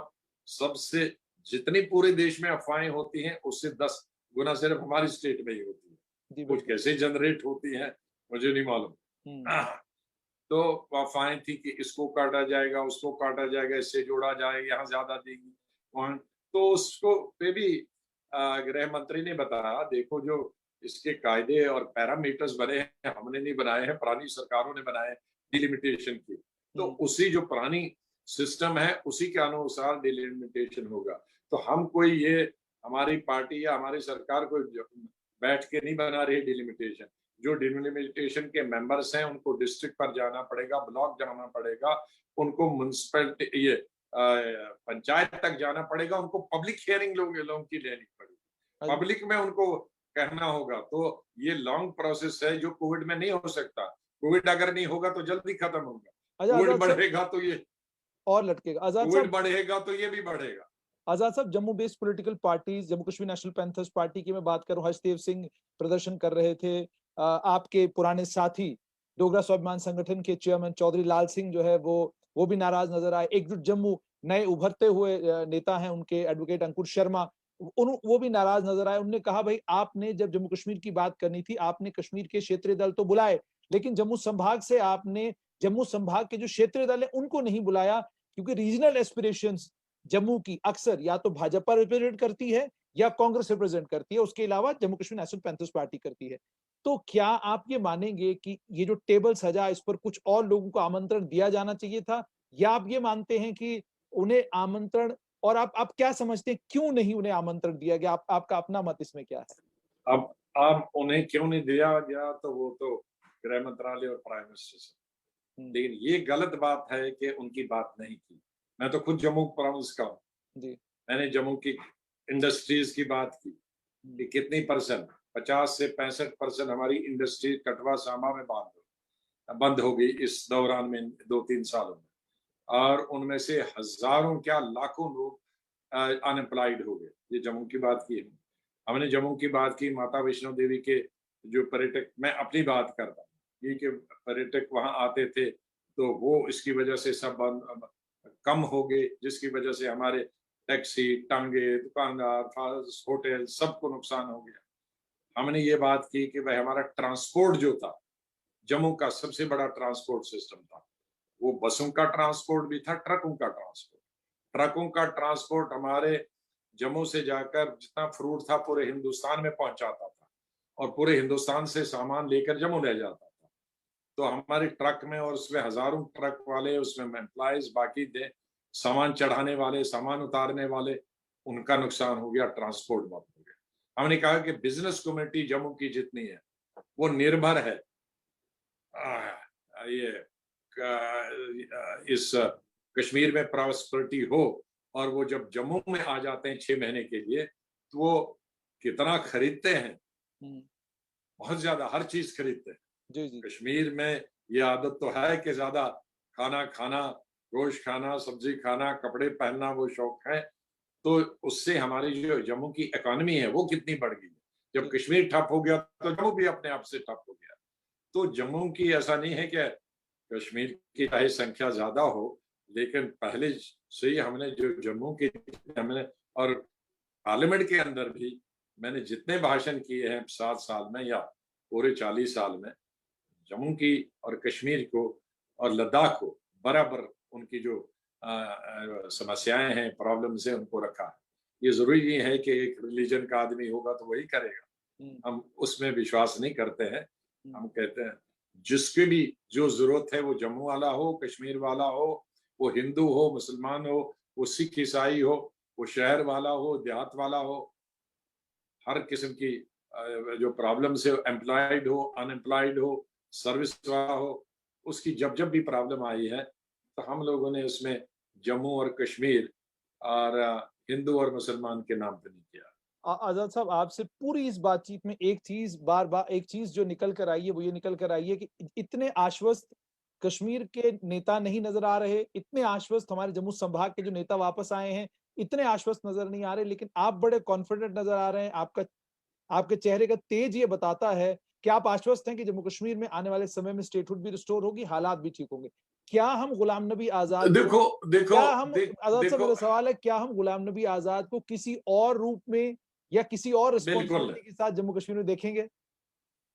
सबसे जितनी पूरे देश में अफवाहें होती हैं उससे 10 गुना सिर्फ हमारी स्टेट में ही होती है। जी कुछ कैसे जनरेट होती हैं मुझे नहीं मालूम। तो अफवाहें थी कि इसको काटा जाएगा, उसको काटा जाएगा, इससे जोड़ा जाएगा, यहाँ ज्यादा देगी कौन, तो उसको पे भी गृह मंत्री ने बताया देखो जो इसके कायदे और पैरामीटर्स बने हैं हमने नहीं बनाए हैं, पुरानी सरकारों ने बनाए हैं डिलिमिटेशन की, तो उसी जो पुरानी सिस्टम है उसी के अनुसार डिलिमिटेशन होगा। तो हम कोई ये हमारी पार्टी या हमारी सरकार को बैठ के नहीं बना रही डिलिमिटेशन। जो डिलिमिटेशन के मेंबर्स हैं उनको डिस्ट्रिक्ट पर जाना पड़ेगा, ब्लॉक जाना पड़ेगा, उनको म्युनिसिपैलिटी ये पंचायत तक जाना पड़ेगा, उनको पब्लिक हियरिंग लोगों की लेनी पड़ेगी, पब्लिक में उनको कहना होगा। तो ये लॉन्ग प्रोसेस है जो कोविड में नहीं हो सकता। कोविड अगर नहीं होगा तो जल्दी खत्म होगा, कोविड बढ़ेगा तो ये और लटकेगा। आजाद कोविड साहब बढ़ेगा तो ये भी बढ़ेगा। आजाद साहब, Jammu based political parties, Jammu Kashmir national panthers party की मैं बात करूं, हर्षदेव सिंह प्रदर्शन कर रहे थे। आपके पुराने साथी डोगरा स्वाभिमान संगठन के चेयरमैन चौधरी लाल सिंह जो है वो भी नाराज नजर आए। एकजुट जम्मू नए उभरते हुए नेता हैं उनके, एडवोकेट अंकुर शर्मा, वो भी नाराज नजर आए। उन्होंने कहा भाई आपने जब जम्मू कश्मीर की बात करनी थी आपने कश्मीर के क्षेत्रीय दल तो बुलाए, लेकिन जम्मू संभाग से आपने जम्मू संभाग के जो क्षेत्रीय दल है उनको नहीं बुलाया, क्योंकि रीजनल एस्पिरेशंस जम्मू की अक्सर या तो भाजपा रिप्रेजेंट करती है या कांग्रेस रिप्रेजेंट करती है, उसके अलावा Jammu Kashmir national panthers party करती है। तो क्या आप ये मानेंगे कि ये जो टेबल सजा इस पर कुछ और लोगों को आमंत्रण दिया जाना चाहिए था, या आप ये मानते हैं कि उन्हें आमंत्रण, और आप क्या समझते हैं क्यों नहीं उन्हें आमंत्रण दिया गया? आपका अपना मत इसमें क्या है? अब उन्हें क्यों नहीं दिया गया तो वो तो गृह मंत्रालय और प्राइम मिनिस्टर से, लेकिन ये गलत बात है कि उनकी बात नहीं की। मैं तो खुद जम्मू प्रोविंस का हूँ, मैंने जम्मू की इंडस्ट्रीज की बात की कि कितनी परसेंट 50 से 65% हमारी इंडस्ट्री कटवा सामा में बंद हो गई इस दौरान में 2-3 सालों में, और उनमें से हजारों क्या लाखों लोग अनएम्प्लॉयड हो गए। ये जम्मू की बात की हमने जम्मू की बात की। माता वैष्णो देवी के जो पर्यटक, मैं अपनी बात करता हूँ, ये कि पर्यटक वहां आते थे तो वो इसकी वजह से सब बंद कम हो गए, जिसकी वजह से हमारे टैक्सी, टांगे, दुकानदार, होटल सबको नुकसान हो गया। हमने ये बात की कि भाई हमारा ट्रांसपोर्ट जो था, जम्मू का सबसे बड़ा ट्रांसपोर्ट सिस्टम था, वो बसों का ट्रांसपोर्ट भी था, ट्रकों का ट्रांसपोर्ट। ट्रकों का ट्रांसपोर्ट हमारे जम्मू से जाकर जितना फ्रूट था पूरे हिंदुस्तान में पहुंचाता था और पूरे हिंदुस्तान से सामान लेकर जम्मू ले जाता था। तो हमारे ट्रक में, और उसमें हजारों ट्रक वाले, उसमें एम्प्लॉयज, बाकी दे सामान चढ़ाने वाले, सामान उतारने वाले, उनका नुकसान हो गया, ट्रांसपोर्ट बंद हो गया। हमने कहा कि बिजनेस कम्युनिटी जम्मू की जितनी है वो निर्भर है ये इस कश्मीर में प्रॉस्पेरिटी हो, और वो जब जम्मू में आ जाते हैं 6 महीने के लिए तो वो कितना खरीदते हैं, बहुत ज्यादा हर चीज खरीदते हैं। जी। कश्मीर में ये आदत तो है कि ज्यादा खाना खाना, गोश्त खाना, सब्जी खाना, कपड़े पहनना वो शौक है। तो उससे हमारी जो जम्मू की इकोनॉमी है वो कितनी बढ़ गई। जब कश्मीर ठप हो गया तो जम्मू भी अपने आप से ठप हो गया। तो जम्मू की ऐसा नहीं है कि कश्मीर की चाहे संख्या ज्यादा हो, लेकिन पहले से ही हमने जो जम्मू की हमने, और पार्लियामेंट के अंदर भी मैंने जितने भाषण किए हैं 7 साल में या पूरे 40 साल में जम्मू की और कश्मीर को और लद्दाख को बराबर उनकी जो समस्याएं हैं, प्रॉब्लम्स हैं, उनको रखा है। ये ज़रूरी नहीं है कि एक रिलीजन का आदमी होगा तो वही करेगा। हुँ, हम उसमें विश्वास नहीं करते हैं। हुँ, हम कहते हैं जिसकी भी जो ज़रूरत है, वो जम्मू वाला हो, कश्मीर वाला हो, वो हिंदू हो, मुसलमान हो, वो सिख ईसाई हो, वो शहर वाला हो, देहात वाला हो, हर किस्म की जो प्रॉब्लम्स है, एम्प्लॉयड हो, अनएम्प्लॉयड हो, सर्विस वाला हो, उसकी जब-जब भी प्रॉब्लम आई है, तो हम लोगों ने उसमें जम्मू और कश्मीर और हिंदू और मुसलमान के नाम पे नहीं किया। आज़ाद साहब, आपसे पूरी इस बातचीत में एक चीज़ बार-बार एक चीज़ जो निकल कर आई है, वो ये निकल कर आई है कि इतने आश्वस्त कश्मीर के नेता नहीं नज़र आ रहे, इतने आश्वस्त हमारे जम्मू संभाग के जो नेता वापस आए हैं, इतने आश्वस्त नज़र नहीं आ रहे, लेकिन आप बड़े कॉन्फिडेंट नज़र आ रहे हैं। आपका आपके चेहरे का तेज ये बताता है कि आप आश्वस्त हैं कि जम्मू कश्मीर में आने वाले समय में स्टेटहुड भी रिस्टोर होगी, हालात भी ठीक होंगे। क्या हम गुलाम नबी आज़ाद को देखो देखो क्या हम आज़ाद साहब, देखो मेरा सवाल है, क्या हम गुलाम नबी आज़ाद को किसी और रूप में या किसी और बिल्कुल, रिस्पॉन्सिबिलिटी के साथ जम्मू कश्मीर में देखेंगे?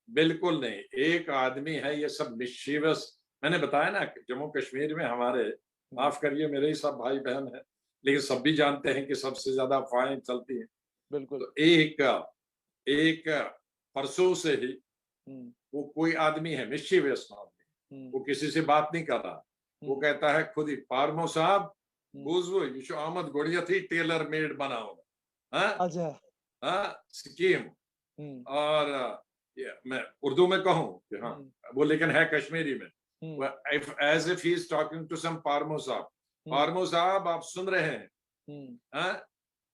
बिल्कुल नहीं। एक आदमी है, ये सब मिस्चीवियस। मैंने बताया ना कि जम्मू कश्मीर में हमारे, हुँ, माफ़ करिए, मेरे ही सब भाई-बहन हैं, लेकिन सब भी जानते हैं कि सबसे ज़्यादा अफ़वाहें चलती हैं। बिल्कुल। तो एक एक परसों से ही हुँ, वो कोई आदमी है मिस्चीवियस आदमी, हुँ, वो किसी से बात नहीं कर रहा। वो हुँ, कहता है खुद ही, "पारमो साहब, हुँ। बुज़ु यू ahmed गोड़ियथी टेलर मेड बनाओ।" हाँ? अच्छा। हाँ? स्कीम। हुँ, और ये मैं उर्दू में कहूँ कि हाँ, हुँ, वो लेकिन है कश्मीरी में। हुँ, वो if as if he is talking to some Parmo साहब। हुँ, पारमो साहब, आप सुन रहे हैं, हुँ, हाँ?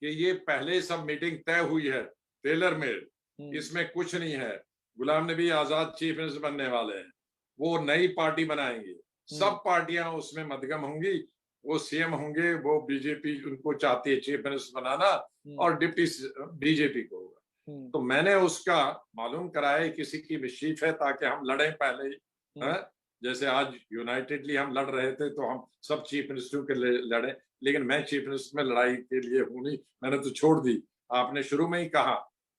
कि ये पहले सब मीटिंग तय हुई है, टेलर मेड, हुँ, इसमें कुछ नहीं है। गुलाम नबी आज़ाद चीफ मिनिस्टर बनने वाले हैं। वो नई पार्टी बनाएँगे। हुँ, सब पार्टियाँ उसमें मदगम होंगी। वो सीएम होंगे, वो बीजेपी उनको चाहती है चीफ मिनिस्टर बनाना, हुँ, और डिप्टी बीजेपी को होगा। हुँ, तो मैंने उसका मालूम कराया किसी की मिशीफ है ताकि हम लड़ें पहले ही, हुँ, हैं? जैसे आज यूनाइटेडली हम लड़ रहे थे तो हम सब चीफ मिनिस्टरों के लिए लड़े, लेकिन मैं चीफ मिनिस्टर में लड़ाई के लिए हूँ नहीं, मैंने तो छोड़ दी। आपने शुरू में ही कहा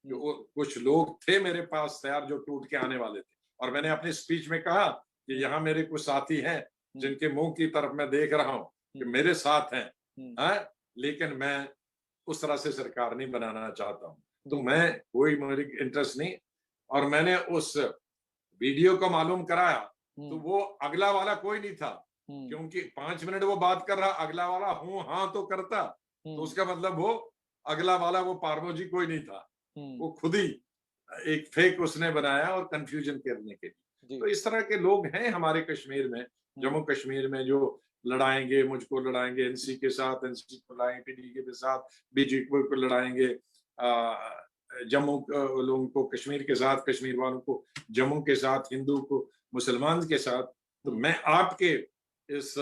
कि हुँ, वो कुछ लोग थे मेरे पास तैयार जो टूट के आने वाले थे, और मैंने अपनी स्पीच में कहा कि हुँ, यहाँ मेरे कुछ साथी हैं हुँ, जिनके मुंह की तरफ मैं देख रहा हूँ कि हुँ, मेरे साथ हैं, हुँ, हैं? लेकिन मैं उस तरह से सरकार नहीं बनाना चाहता हूँ। तो जी। मैं कोई मेरी इंटरेस्ट नहीं। और मैंने उस वीडियो को मालूम कराया, तो हुँ, वो अगला वाला कोई नहीं था, हुँ, क्योंकि 5 मिनट वो बात कर रहा, अगला वाला हूँ, हाँ तो करता, तो हुँ, उसका मतलब वो अगला वाला वो पारमो जी कोई नहीं था। हुँ, वो खुद ही एक फेक उसने बनाया और कन्फ्यूजन करने के लिए। जी। तो इस तरह के लोग हैं हमारे कश्मीर में, हुँ, जम्मू कश्मीर में, जो लड़ाएँगे, मुझको लड़ाएँगे एनसी के साथ, एनसी को लड़ाएँगे पीडीके के साथ, बीजेपी को लड़ाएँगे, जम्मू लोगों को कश्मीर के साथ, कश्मीर वालों को जम्मू के साथ, हिंदू को मुसलमान के साथ। तो हुँ, मैं आपके इस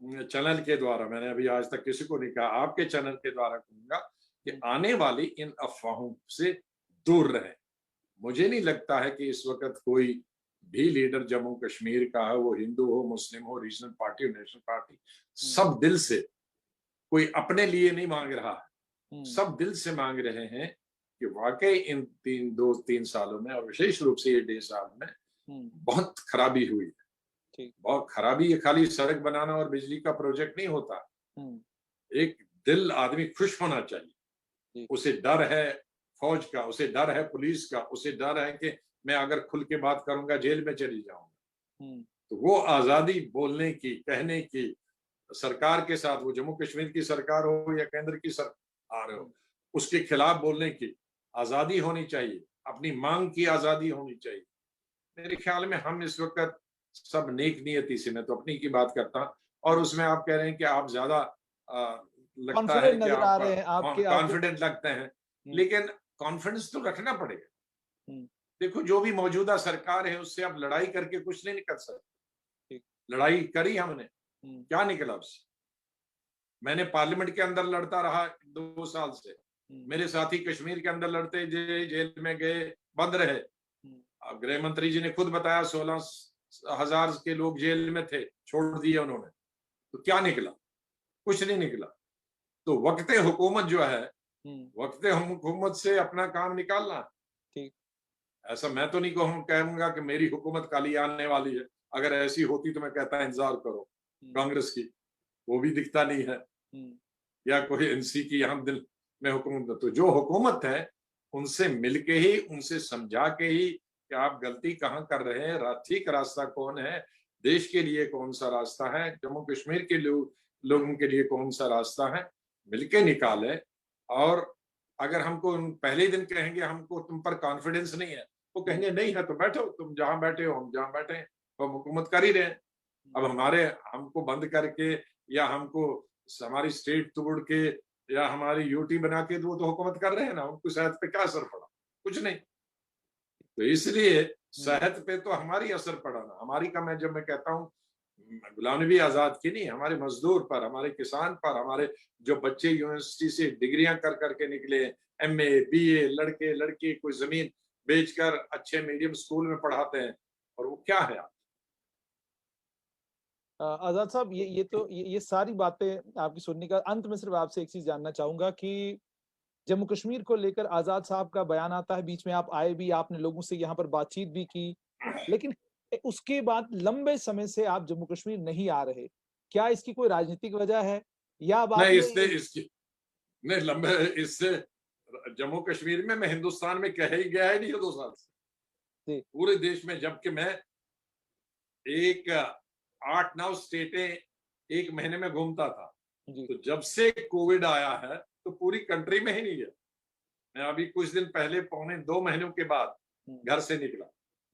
चैनल के द्वारा, मैंने अभी आज तक किसी को नहीं कहा, आपके चैनल के द्वारा कहूँगा कि हुँ, आने वाली इन अफ़वाहों से दूर रहें। मुझे नहीं लगता है कि इस वक़्त कोई भी लीडर जम्मू कश्मीर का है, वो हिंदू हो, मुस्लिम हो, रीजनल पार्टी हो, नेशनल पार्टी, हुँ, सब दिल से कोई अपने लिए नहीं माँग रहा है। हुँ, सब दिल से माँग रहे हैं कि वाक़ई इन 2-3 सालों में, और विशेष रूप से ये 1.5 साल में हुँ, बहुत खराबी हुई है। ठीक। बहुत खराबी, ये खाली सड़क बनाना और बिजली का प्रोजेक्ट नहीं होता। हुँ, एक दिल आदमी खुश होना चाहिए। जी। उसे डर है फौज का, उसे डर है पुलिस का, उसे डर है कि मैं अगर खुल के बात करूँगा जेल में चली जाऊँगा। हुँ, तो वो आज़ादी बोलने की, कहने की, सरकार के साथ, वो जम्मू कश्मीर की सरकार हो या केंद्र की सरकार हो, हुँ, उसके खिलाफ बोलने की आज़ादी होनी चाहिए, अपनी माँग की आज़ादी होनी चाहिए। मेरे ख्याल में हम इस वक़्त सब नेक नियति से, मैं तो अपनी की बात करता हूँ, और हुँ। उसमें आप कह रहे हैं कि आप ज़्यादा लगता है कॉन्फिडेंट कि नज़र आ आप रहे हैं आपके आपके कॉन्फिडेंट लगते हैं, हुँ, लेकिन कॉन्फिडेंस तो रखना पड़ेगा। हुँ, देखो, जो भी मौजूदा सरकार है उससे आप लड़ाई करके कुछ नहीं निकल सकते। ठीक। लड़ाई करी हमने, हुँ, क्या निकला उससे? मैंने पार्लियामेंट के अंदर लड़ता रहा 2 साल से। हुँ, मेरे साथी कश्मीर के अंदर लड़ते जेल में गए, बंद रहे। हुँ, अब गृह मंत्री जी ने खुद बताया 16,000 के लोग जेल में थे, छोड़ दिए उन्होंने। तो क्या निकला? कुछ नहीं निकला। तो वक़्त-ए हुकूमत जो है, हुँ, वक़्त-ए हुकूमत से अपना काम निकालना। ठीक। ऐसा मैं तो नहीं कहूंगा कि मेरी हुकूमत काली आने वाली है। अगर ऐसी होती तो मैं कहता इंतजार करो कांग्रेस की, वो भी दिखता नहीं है, या कोई एनसी की यहाँ दिल में हुकूमत। तो जो हुकूमत है उनसे मिलके ही, उनसे समझा के ही कि आप गलती कहाँ कर रहे हैं, ठीक रास्ता कौन है, देश के लिए कौन सा रास्ता है, जम्मू कश्मीर के लोगों के लिए कौन सा रास्ता है, मिलके निकाले। और अगर हमको पहले ही दिन कहेंगे हमको तुम पर कॉन्फिडेंस नहीं है, वो कहेंगे नहीं है तो बैठो, तुम जहां बैठे हो हम जहां बैठे हैं, तो हम हुकूमत कर ही रहे हैं। अब हमको बंद करके, या हमको हमारी स्टेट तोड़ के, या हमारी यूटी बना के, वो तो हुकूमत कर रहे हैं ना, उनको सेहत पे क्या असर पड़ा? कुछ नहीं। तो इसलिए सेहत पे तो हमारी असर पड़ा ना, हमारी का जब मैं कहता हूँ गुलाम नबी आजाद की नहीं, हमारे मजदूर पर, हमारे किसान पर, हमारे जो बच्चे यूनिवर्सिटी से डिग्रियां कर करके निकले, एमए बीए, लड़के लड़की कोई जमीन बेचकर अच्छे मीडियम स्कूल में पढ़ाते हैं, और वो क्या है? आजाद साहब, ये सारी बातें आपकी सुनने का अंत में सिर्फ आपसे एक चीज जानना चाहूंगा कि जम्मू कश्मीर को लेकर आजाद साहब का बयान आता है, बीच में आप आए भी, आपने लोगों से यहाँ पर बातचीत भी की, लेकिन उसके बाद लंबे समय से आप जम्मू कश्मीर नहीं आ रहे। क्या इसकी कोई राजनीतिक वजह है, या अब नहीं, आपने इससे इसकी नहीं लंबे इससे जम्मू कश्मीर में मैं हिंदुस्तान में कह ही गया ही नहीं है 2 साल से, जी पूरे देश में। जबकि मैं एक 8-9 स्टेटें एक महीने में घूमता था, जी तो जब से कोविड आया है तो पूरी कंट्री में ही नहीं गया। मैं अभी कुछ दिन पहले, 2.25 महीनों के बाद घर से निकला,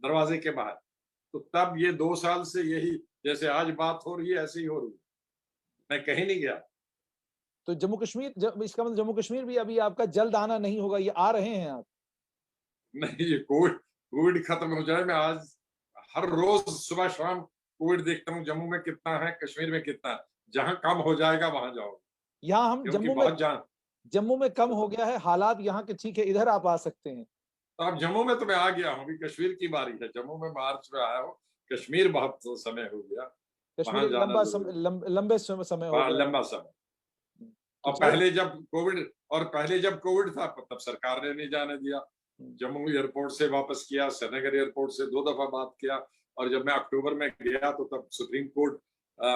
दरवाजे के बाहर। तो तब ये 2 साल से यही, जैसे आज बात हो रही है ऐसे ही हो रही है, मैं कहीं नहीं गया। तो जम्मू कश्मीर, इसका मतलब जम्मू कश्मीर भी अभी आपका जल्द आना नहीं होगा, ये आ रहे हैं आप? नहीं, ये कोविड कोविड खत्म हो जाए, मैं आज हर रोज सुबह शाम कोविड देखता हूँ, जम्मू में कितना है, कश्मीर में कितना है। जहां कम हो जाएगा वहां जाओ, यहाँ हम क्योंकि बहुत जान। जम्मू में कम हो गया है हालात यहाँ के, ठीक है, इधर आप आ सकते हैं। तो अब जम्मू में तो मैं आ गया हूँ, अभी कश्मीर की बारी है। जम्मू में मार्च में आया हूँ, कश्मीर बहुत समय हो गया, कश्मीर वहां एक जाना जरूरी, लंबे समय हो गया है। लंबा समय। तो और चल पहले जब कोविड था तब सरकार ने नहीं जाने दिया। जम्मू एयरपोर्ट से वापस किया, श्रीनगर एयरपोर्ट से 2 दफा बात किया, और जब मैं अक्टूबर में गया तो तब सुप्रीम कोर्ट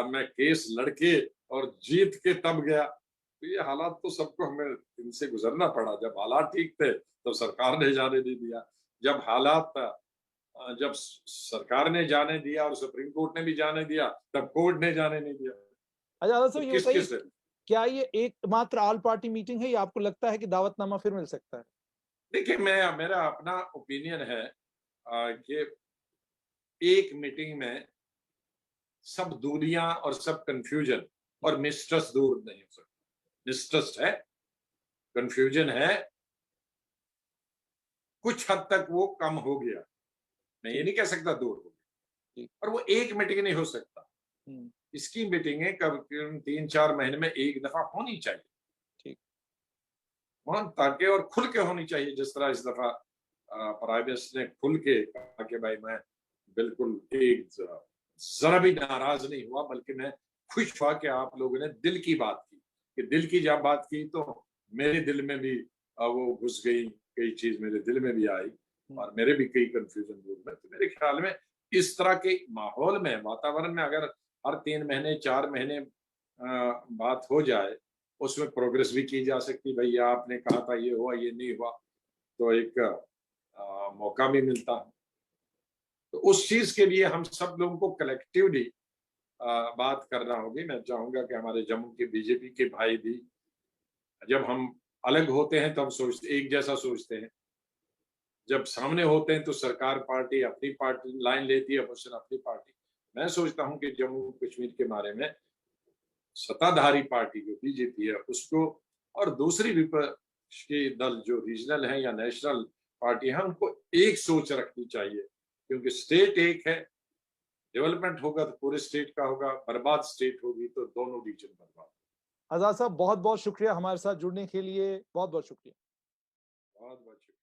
में केस लड़के और जीत के तब गया। तो ये हालात तो सबको हमें इनसे गुजरना पड़ा। जब हालात ठीक थे तो सरकार ने जाने नहीं दिया, जब सरकार ने जाने दिया और सुप्रीम कोर्ट ने भी जाने दिया, तब कोर्ट ने जाने नहीं दिया। अच्छा आजाद तो साहब, ये किस बताइए, किस क्या ये एकमात्र ऑल पार्टी मीटिंग है, या आपको लगता है कि दावतनामा फिर मिल सकता है? देखिए, मेरा अपना ओपिनियन है कि एक मीटिंग में सब दूरियां और सब कंफ्यूजन और मिसट्रस्ट दूर नहीं हो सकता। मिसट्रस्ट है, कंफ्यूजन है, कुछ हद तक वो कम हो गया, मैं ये ठीक। नहीं कह सकता दूर हो गया, ठीक। और वो एक मीटिंग नहीं हो सकता। इसकी मीटिंगें कब 3-4 महीने में एक दफा होनी चाहिए, ठीक। वहां ताकि और खुल के होनी चाहिए। जिस तरह इस दफा प्राइम मिनिस्टर ने खुल के कहा कि भाई मैं बिल्कुल एक जरा भी नाराज नहीं हुआ, बल्कि मैं खुश हुआ कि आप लोगों ने दिल की बात की। कि दिल की जब बात की तो मेरे दिल में भी वो घुस गई, कई चीज मेरे दिल में भी आई, और मेरे भी कई कंफ्यूजन दूर में। तो मेरे ख्याल में इस तरह के माहौल में, वातावरण में, अगर हर 3 महीने 4 महीने बात हो जाए, उसमें प्रोग्रेस भी की जा सकती। भैया आपने कहा था ये हुआ, ये नहीं हुआ, तो एक मौका भी मिलता है। तो उस चीज के लिए हम सब लोगों को कलेक्टिवली बात करना होगी। मैं चाहूंगा कि हमारे जम्मू के बीजेपी के भाई भी, जब हम अलग होते हैं तो हम सोचते एक जैसा सोचते हैं, जब सामने होते हैं तो सरकार पार्टी अपनी पार्टी लाइन लेती है, अपोजिशन अपनी पार्टी। मैं सोचता हूं कि जम्मू कश्मीर के बारे में सत्ताधारी पार्टी जो बीजेपी है उसको, और दूसरी विपक्ष के दल जो रीजनल है या नेशनल पार्टी है, उनको एक सोच रखनी चाहिए। क्योंकि स्टेट एक है, डेवलपमेंट होगा तो पूरे स्टेट का होगा, बर्बाद स्टेट होगी तो दोनों रीजन बर्बाद। आजाद साहब, बहुत बहुत शुक्रिया हमारे साथ जुड़ने के लिए, बहुत बहुत शुक्रिया। बहुत बहुत शुक्रिया।